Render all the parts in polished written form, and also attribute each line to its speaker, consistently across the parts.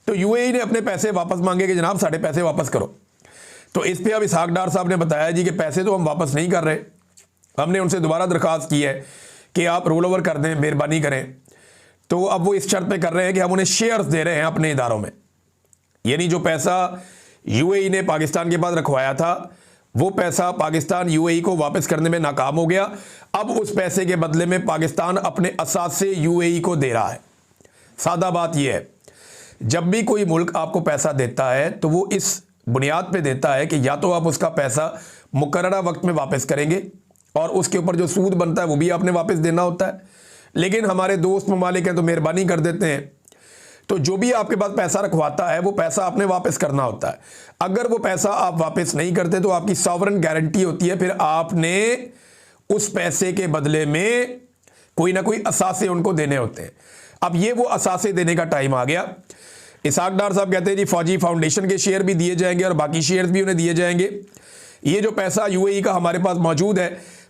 Speaker 1: तो यूएई ने अपने पैसे वापस मांगे कि जनाब साढ़े पैसे वापस करो। तो इस पे अब इसहाक डार साहब ने बताया जी कि पैसे तो हम वापस नहीं कर रहे, हमने उनसे दोबारा दरख्वास्त की है कि आप रोल ओवर कर दें, मेहरबानी करें। तो अब वो इस शर्त पे कर रहे हैं कि हम उन्हें शेयर्स दे रहे हैं अपने इदारों में, यानी जो पैसा यूएई ने पाकिस्तान के पास रखवाया था वो पैसा पाकिस्तान यूएई को वापस करने में नाकाम हो गया। अब उस पैसे के बदले में पाकिस्तान अपने असासे यूएई को दे रहा है। सादा बात यह है, जब भी कोई मुल्क आपको पैसा देता है तो वो इस बुनियाद पे देता है कि या तो आप उसका पैसा मुकर्ररा वक्त में वापस करेंगे और उसके ऊपर जो सूद बनता है वो भी आपने वापस देना होता है। लेकिन हमारे दोस्त ममालिक हैं तो मेहरबानी कर देते हैं, तो जो भी आपके पास पैसा रखवाता है वो पैसा आपने वापस करना होता है। अगर वो पैसा आप वापस नहीं करते तो आपकी सॉवरेन गारंटी होती है, फिर आपने उस पैसे के बदले में कोई ना कोई असासे उनको देने होते हैं। अब ये वो असासे देने का टाइम आ गया। इसहाक डार साहब कहते हैं जी फौजी फाउंडेशन के शेयर भी दिए जाएंगे और बाकी शेयर भी उन्हें दिए जाएंगे। ये जो पैसा यूएई का हमारे पास मौजूद है,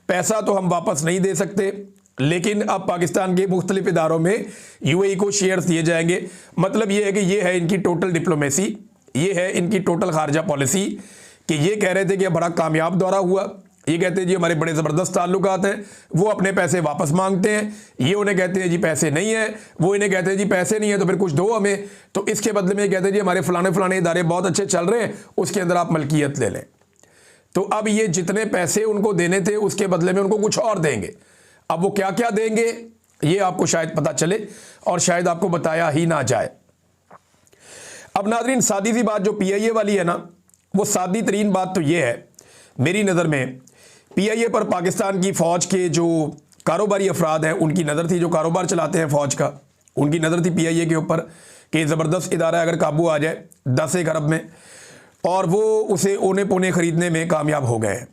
Speaker 1: पैसा तो हम वापस नहीं दे सकते, लेकिन अब पाकिस्तान के मुख्तलिफ इदारों में यूएई को शेयर्स दिए जाएंगे। मतलब ये है कि ये है इनकी टोटल डिप्लोमेसी, ये है इनकी टोटल खारजा पॉलिसी कि ये कह रहे थे कि बड़ा कामयाब दौरा हुआ, ये कहते हैं जी हमारे बड़े ज़बरदस्त ताल्लुकात हैं, वो अपने पैसे वापस मांगते हैं, ये उन्हें कहते हैं जी पैसे नहीं है, वो इन्हें कहते हैं जी पैसे नहीं है तो फिर कुछ दो हमें, तो इसके बदले में ये कहते हैं जी हमारे फलाने इदारे बहुत अच्छे चल रहे हैं, उसके अंदर आप मलकियत ले लें। तो अब ये जितने पैसे उनको देने थे उसके बदले में उनको कुछ और देंगे। अब वो क्या क्या देंगे ये आपको शायद पता चले और शायद आपको बताया ही ना जाए। अब नाज़रीन, सादी सी बात जो पीआईए वाली है ना, वो सादी तरीन बात तो ये है मेरी नज़र में, पीआईए पर पाकिस्तान की फ़ौज के जो कारोबारी अफराद हैं उनकी नज़र थी, जो कारोबार चलाते हैं फ़ौज का, उनकी नज़र थी पीआईए के ऊपर कि ज़बरदस्त इदारा अगर काबू आ जाए 10 अरब में, और वो उसे ओने पोने ख़रीदने में कामयाब हो गए हैं।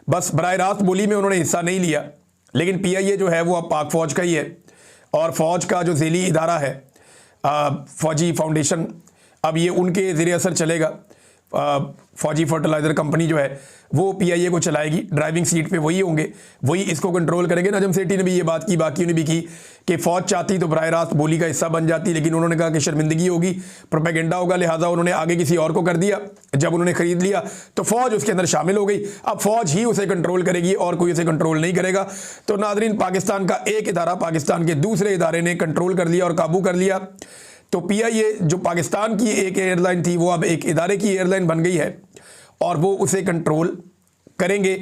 Speaker 1: बस बराह रास्त बोली में उन्होंने हिस्सा नहीं लिया, लेकिन पीआईए जो है वो अब पाक फ़ौज का ही है और फ़ौज का जो ज़ेली इदारा है फ़ौजी फाउंडेशन, अब ये उनके ज़ेरे असर चलेगा। फ़ौजी फर्टिलाइज़र कंपनी जो है वो पीआईए को चलाएगी, ड्राइविंग सीट पे वही होंगे, वही इसको कंट्रोल करेंगे। नजम सेठी ने भी ये बात की, बाकियों ने भी की कि फ़ौज चाहती तो बराह रास्त बोली का हिस्सा बन जाती, लेकिन उन्होंने कहा कि शर्मिंदगी होगी, प्रोपेगेंडा होगा, लिहाजा उन्होंने आगे किसी और को कर दिया। जब उन्होंने ख़रीद लिया तो फ़ौज उसके अंदर शामिल हो गई, अब फ़ौज ही उसे कंट्रोल करेगी और कोई उसे कंट्रोल नहीं करेगा। तो नाज़रीन, पाकिस्तान का एक इदारा पाकिस्तान के दूसरे इदारे ने कंट्रोल कर लिया और काबू कर लिया। तो पीआईए जो पाकिस्तान की एक एयरलाइन थी वो अब एक इदारे की एयरलाइन बन गई है और वो उसे कंट्रोल करेंगे,